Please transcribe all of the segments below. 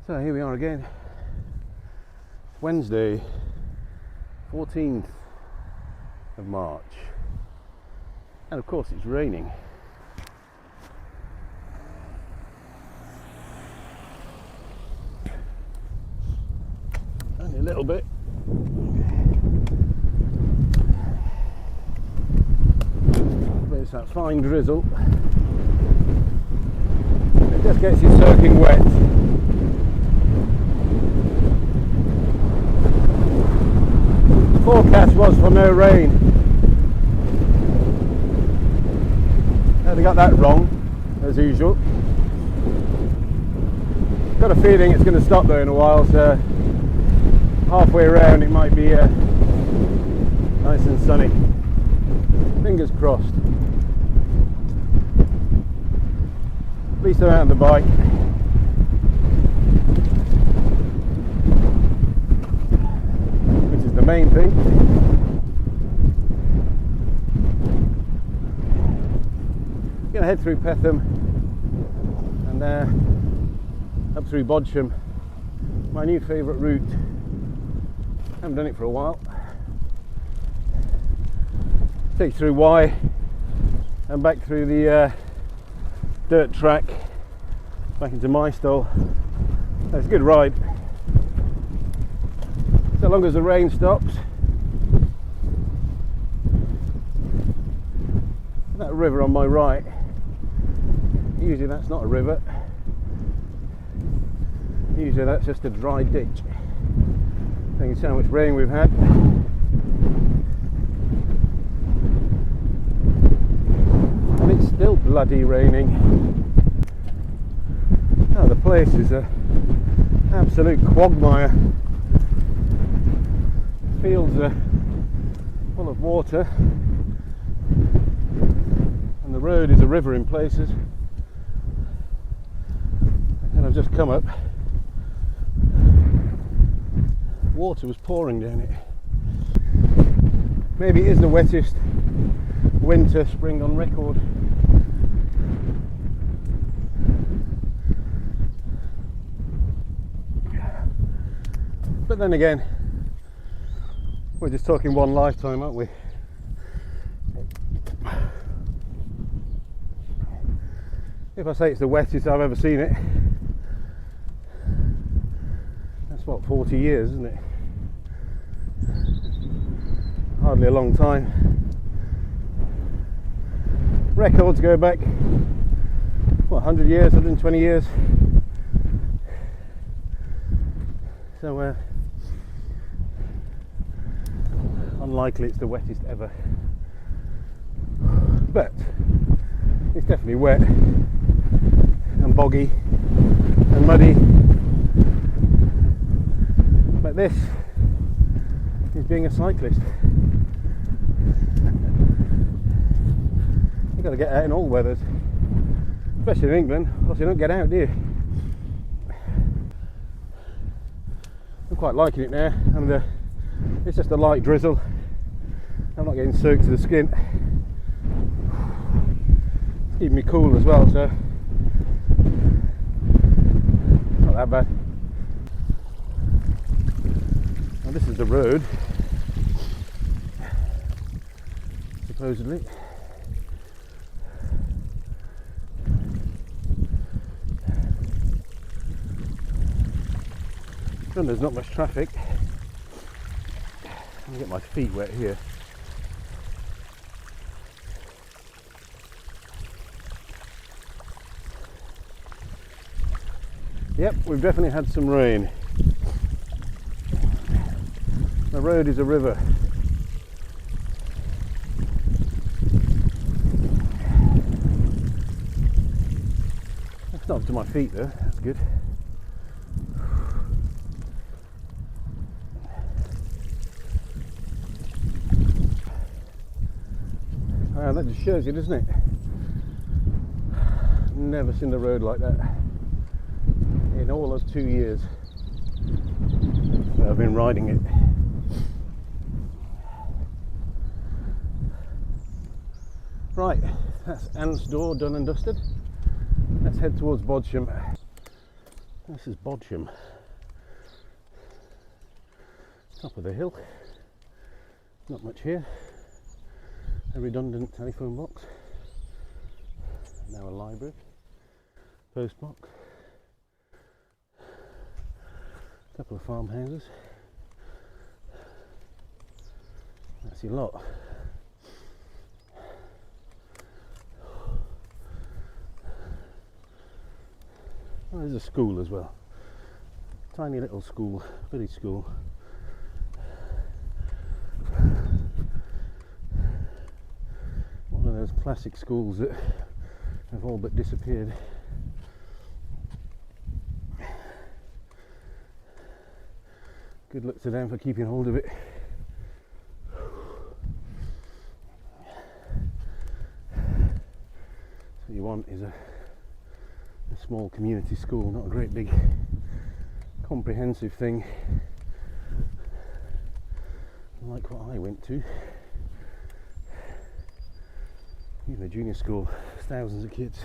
So here we are again. It's Wednesday, 14th of March, and of course it's raining. Only a little bit. But it's that fine drizzle. It just gets you soaking wet. The forecast was for no rain. They got that wrong, as usual. Got a feeling it's going to stop there in a while, so halfway around it might be nice and sunny. Fingers crossed. At least I'm out on the bike. Which is the main thing. Going to head through Petham and up through Bodam. My new favourite route. Haven't done it for a while. Take through Y and back through the dirt track back into my stall. It's a good ride. So long as the rain stops. That river on my right, usually that's not a river. Usually that's just a dry ditch. Thinking how much rain we've had. And it's still bloody raining. Oh, the place is a absolute quagmire. Fields are full of water. And the road is a river in places. And I've just come up. Water was pouring down it. Maybe it is the wettest winter, spring on record. But then again, we're just talking one lifetime, aren't we? If I say it's the wettest I've ever seen it, that's what, 40 years, isn't it? Hardly a long time. Records go back, what, 100 years, 120 years? So, unlikely it's the wettest ever. But it's definitely wet and boggy and muddy. But this is being a cyclist. You've got to get out in all weathers, especially in England, else you don't get out, do you? I'm quite liking it now, and it's just a light drizzle. I'm not getting soaked to the skin. It's keeping me cool as well, so not that bad. Now this is the road, supposedly. And there's not much traffic. I'm gonna get my feet wet here. Yep, we've definitely had some rain. The road is a river. It's not up to my feet though, that's good. That just shows you, doesn't it? Never seen the road like that in all those 2 years that I've been riding it. Right, that's Ant's door done and dusted. Let's head towards Bodam. This is Bodam, top of the hill. Not much here. A redundant telephone box. Now a library. Post box. A couple of farmhouses. That's your lot. Oh, there's a school as well. Tiny little school, village school. One of those classic schools that have all but disappeared. Good luck to them for keeping hold of it. So what you want is a small community school, not a great big comprehensive thing like what I went to. Even a junior school, thousands of kids.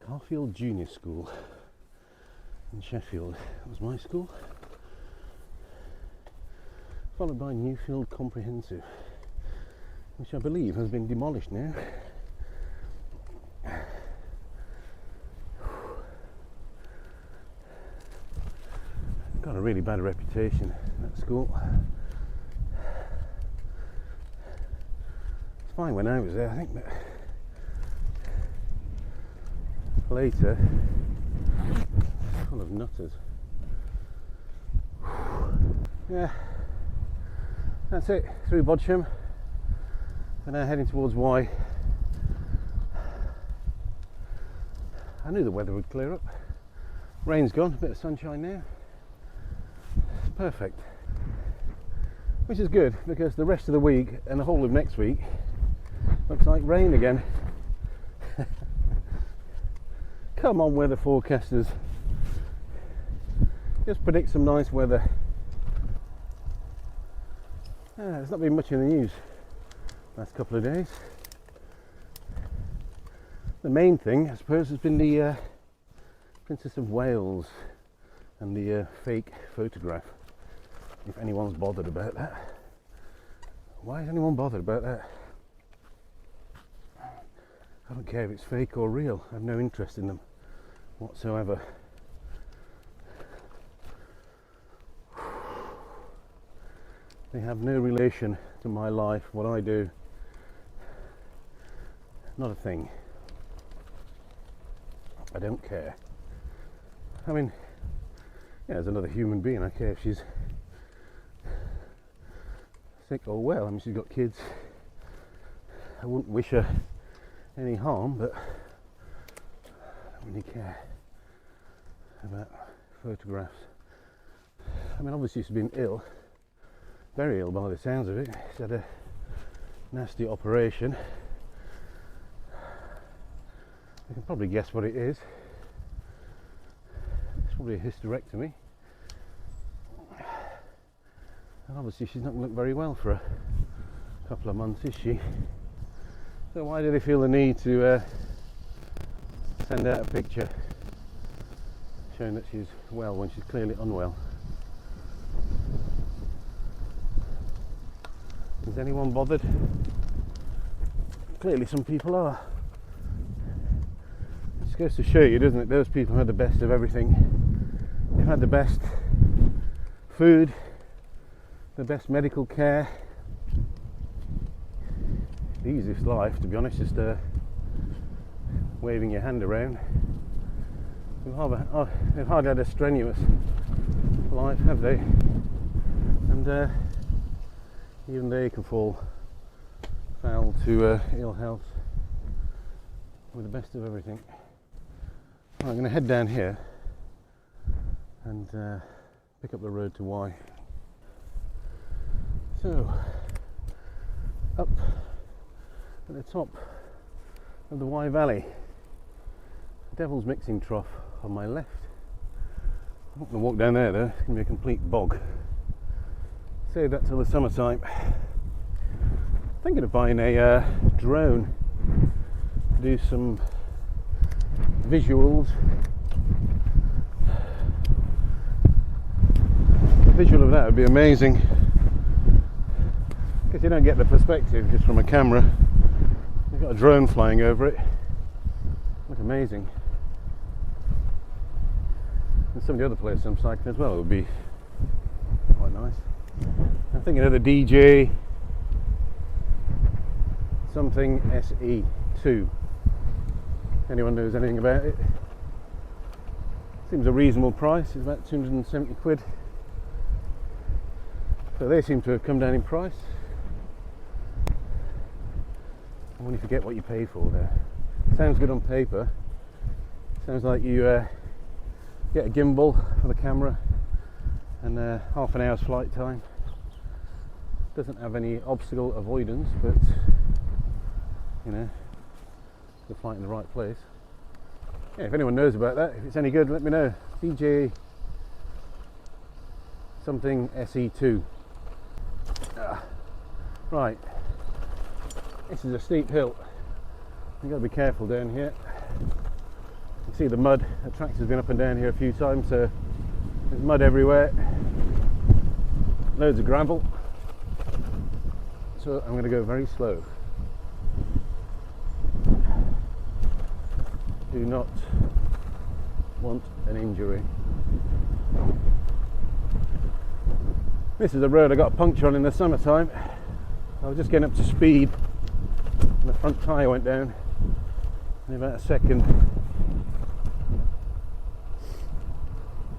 Cartha Junior School in Sheffield, that was my school. Followed by Newfield Comprehensive, which I believe has been demolished now. Got a really bad reputation, that school. It's fine when I was there, I think, but later, full of nutters. Yeah, that's it, through Bodam. We're now heading towards Y. I knew the weather would clear up. Rain's gone, a bit of sunshine now. It's perfect. Which is good because the rest of the week and the whole of next week looks like rain again. Come on, weather forecasters. Just predict some nice weather. There's not been much in the news last couple of days. The main thing, I suppose, has been the Princess of Wales and the fake photograph. If anyone's bothered about that. Why is anyone bothered about that? I don't care if it's fake or real. I have no interest in them whatsoever. They have no relation to my life, what I do. Not a thing. I don't care. I mean, yeah, as another human being, I care if she's sick or well. I mean, she's got kids. I wouldn't wish her any harm, but I don't really care about photographs. I mean, obviously she's been ill, very ill by the sounds of it. She's had a nasty operation. You can probably guess what it is. It's probably a hysterectomy. And obviously she's not going to look very well for a couple of months, is she? So why do they feel the need to send out a picture showing that she's well when she's clearly unwell? Is anyone bothered? Clearly some people are. It just goes to show you, doesn't it? Those people had the best of everything. They've had the best food, the best medical care, the easiest life, to be honest, just waving your hand around. They've hardly had a strenuous life, have they? And even they can fall foul to ill health with the best of everything. Well, I'm going to head down here and pick up the road to Y. So, up at the top of the Y Valley, Devil's Mixing Trough on my left. I'm not going to walk down there though, it's going to be a complete bog. Save that till the summertime. Thinking of buying a drone to do some visuals. The visual of that would be amazing, because you don't get the perspective just from a camera. You've got a drone flying over it. Look amazing. And some of the other places I'm cycling as well, it would be quite nice. I'm thinking of the DJ something SE2. Anyone knows anything about it? Seems a reasonable price. It's about 270 quid. So they seem to have come down in price. And when you forget what you pay for there. Sounds good on paper. Sounds like you get a gimbal for the camera and half an hour's flight time. Doesn't have any obstacle avoidance, but you know, you're flying in the right place. Yeah, if anyone knows about that, if it's any good, let me know. DJ something SE2. Right, this is a steep hill. You've got to be careful down here. You see the mud. The tractor's been up and down here a few times, so there's mud everywhere. Loads of gravel. So I'm going to go very slow. Do not want an injury. This is a road I got a puncture on in the summertime. I was just getting up to speed and the front tyre went down in about a second.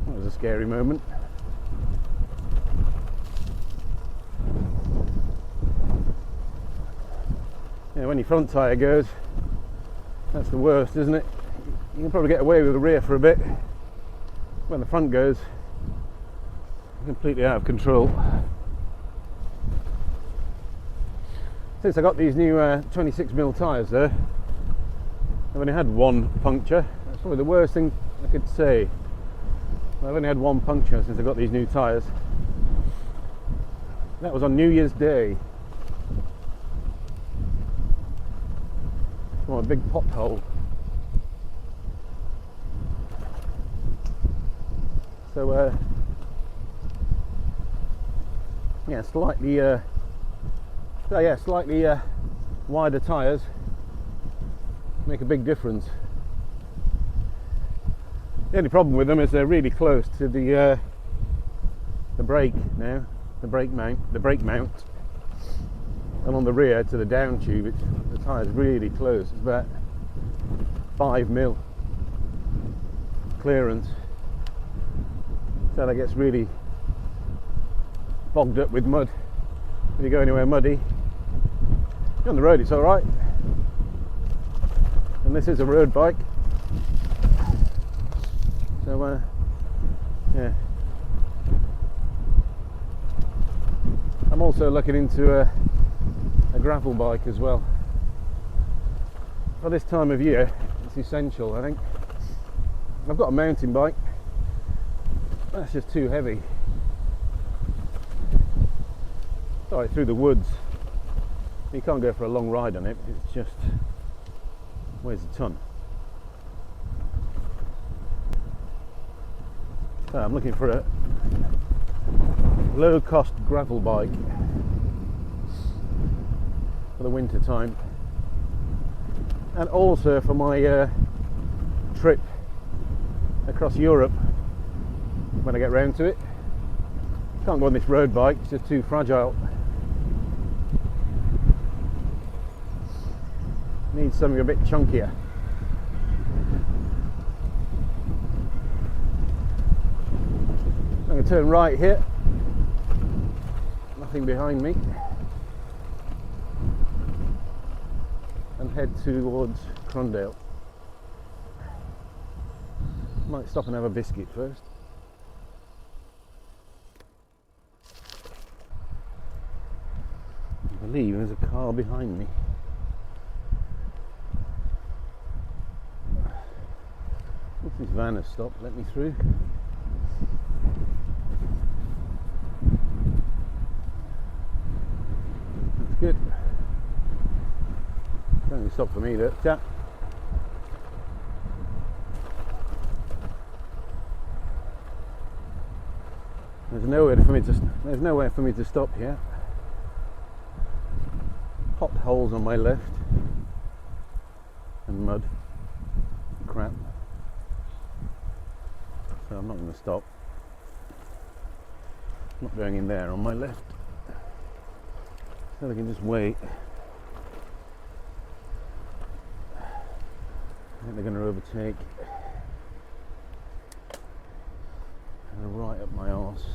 That was a scary moment. Yeah, when your front tyre goes, that's the worst, isn't it? You can probably get away with the rear for a bit. When the front goes, you're completely out of control. Since I got these new 26mm tyres there, I've only had one puncture. That's probably the worst thing I could say. I've only had one puncture since I got these new tyres. That was on New Year's Day. From a big pothole. So yeah, slightly wider tyres make a big difference. The only problem with them is they're really close to the brake now, the brake mount, and on the rear to the down tube, the tyre's really close. It's about 5mm clearance, so that gets really bogged up with mud. If you go anywhere muddy, you're on the road, it's all right. And this is a road bike, so yeah. I'm also looking into a gravel bike as well. For this time of year, it's essential, I think. I've got a mountain bike. That's just too heavy. Sorry, through the woods. You can't go for a long ride on it. It's just weighs a ton. So I'm looking for a low-cost gravel bike for the winter time, and also for my trip across Europe when I get round to it. Can't go on this road bike, it's just too fragile. Needs something a bit chunkier. I'm going to turn right here. Nothing behind me. And head towards Crondale. Might stop and have a biscuit first. I believe there's a car behind me. This van has stopped, let me through. That's good. Don't stop for me though. Chat. There's nowhere for me to stop here. Potholes on my left and mud and crap. So I'm not going to stop. I'm not going in there on my left. So I can just wait. I think they're going to overtake. And right up my arse.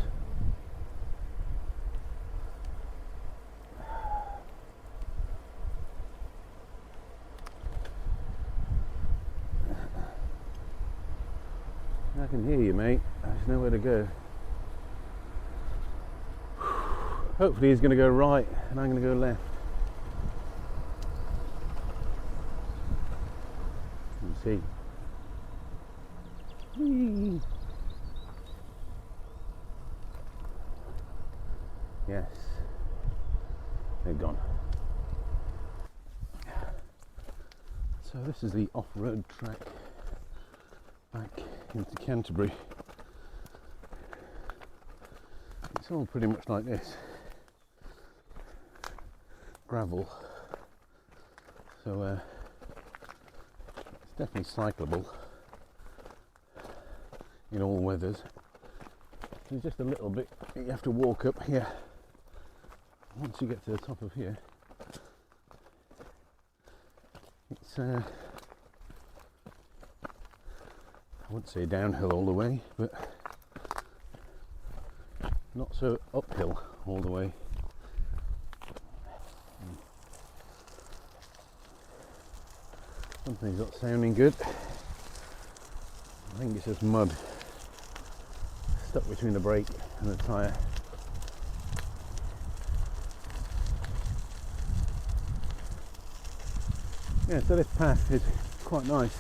I can hear you, mate. There's nowhere to go. Hopefully he's going to go right and I'm going to go left. Let's see. Whee. Yes, they've gone. So this is the off-road track back into Canterbury. It's all pretty much like this. Gravel. So it's definitely cyclable in all weathers. There's just a little bit you have to walk up here. Once you get to the top of here, it's I wouldn't say downhill all the way, but not so uphill all the way. Something's not sounding good. I think it's just mud stuck between the brake and the tyre. Yeah, so this path is quite nice.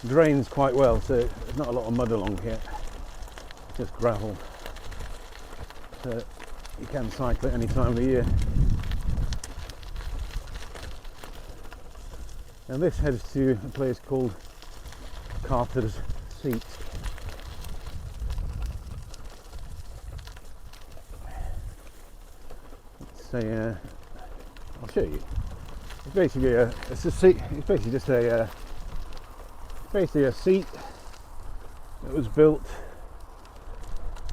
Drains quite well, so there's not a lot of mud along here, just gravel. So you can cycle it any time of the year. And this heads to a place called Cartha's Seat. It's a, I'll show you. It's basically it's a seat. It's basically just a seat that was built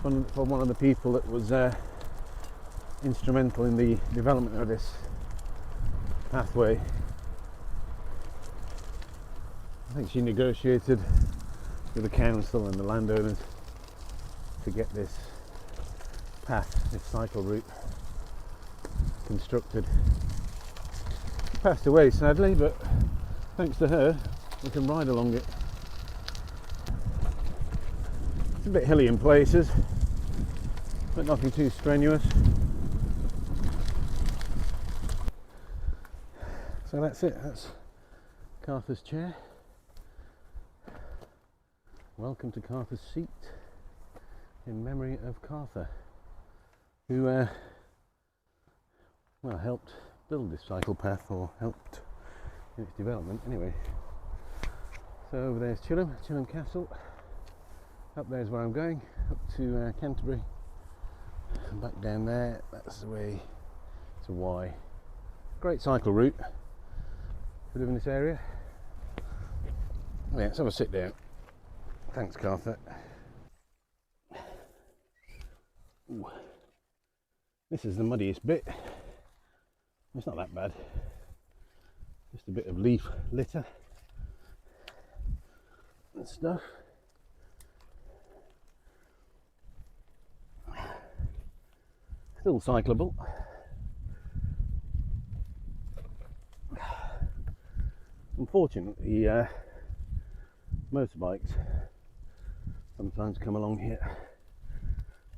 for one of the people that was instrumental in the development of this pathway. I think she negotiated with the council and the landowners to get this path, this cycle route constructed. She passed away sadly, but thanks to her we can ride along it. It's a bit hilly in places, but nothing too strenuous. So that's it, that's Cartha's chair. Welcome to Cartha's Seat, in memory of Cartha, who well, helped build this cycle path, or helped in its development anyway. So over there's Chilham Castle. Up there's where I'm going, up to Canterbury. And back down there, that's the way to Wye. Great cycle route if you live in this area. Yeah, let's have a sit down. Thanks, Cartha. Ooh. This is the muddiest bit. It's not that bad. Just a bit of leaf litter and stuff. Still cyclable. Unfortunately, motorbikes sometimes come along here.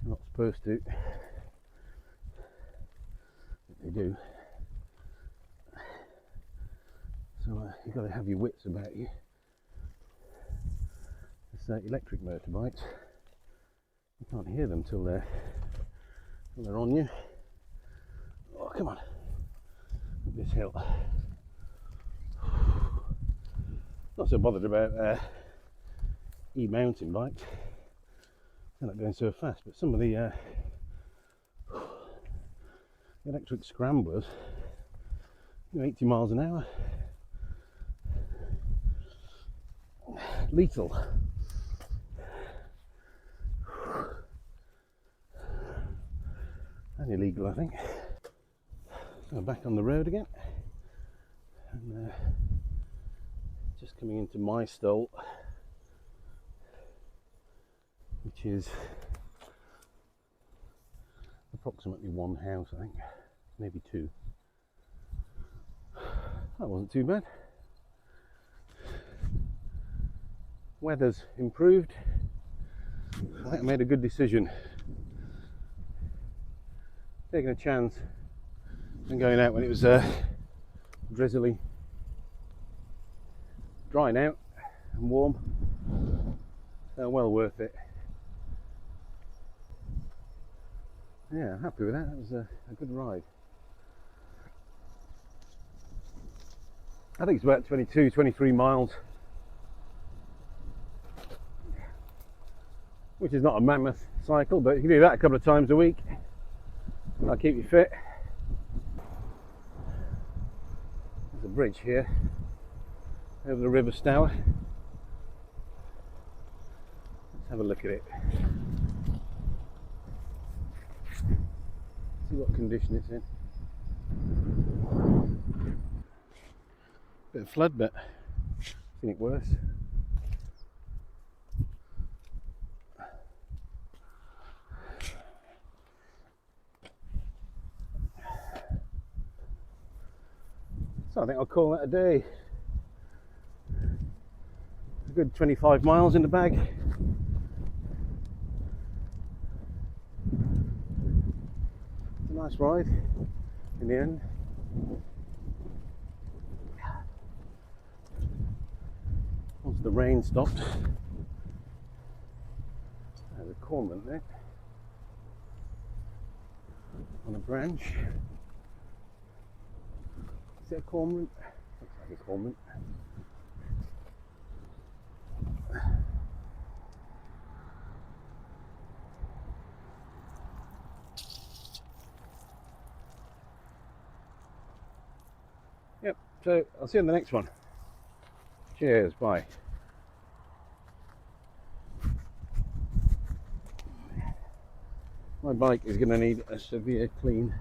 They're not supposed to, but they do. So you've got to have your wits about you. It's electric motorbikes. You can't hear them till they're on you. Oh, come on, up this hill. Not so bothered about e-mountain bikes. They're not going so fast, but some of the electric scramblers, 80 miles an hour, lethal. And illegal, I think. So back on the road again, and just coming into my stall, which is approximately one house, I think, maybe two. That wasn't too bad. Weather's improved. I think I made a good decision. Taking a chance and going out when it was drizzly, drying out and warm. So well worth it. Yeah, happy with that. That was a good ride. I think it's about 22, 23 miles, which is not a mammoth cycle, but you can do that a couple of times a week. That'll keep you fit. There's a bridge here over the River Stour. Let's have a look at it. See what condition it's in. Bit of flood, but I've seen it worse. So I think I'll call that a day. A good 25 miles in the bag. It's a nice ride in the end. Once the rain stopped, there's a cormorant there on a branch. Is it a cormorant? Looks like a cormorant. Yep, so I'll see you on the next one. Cheers, bye. My bike is going to need a severe clean.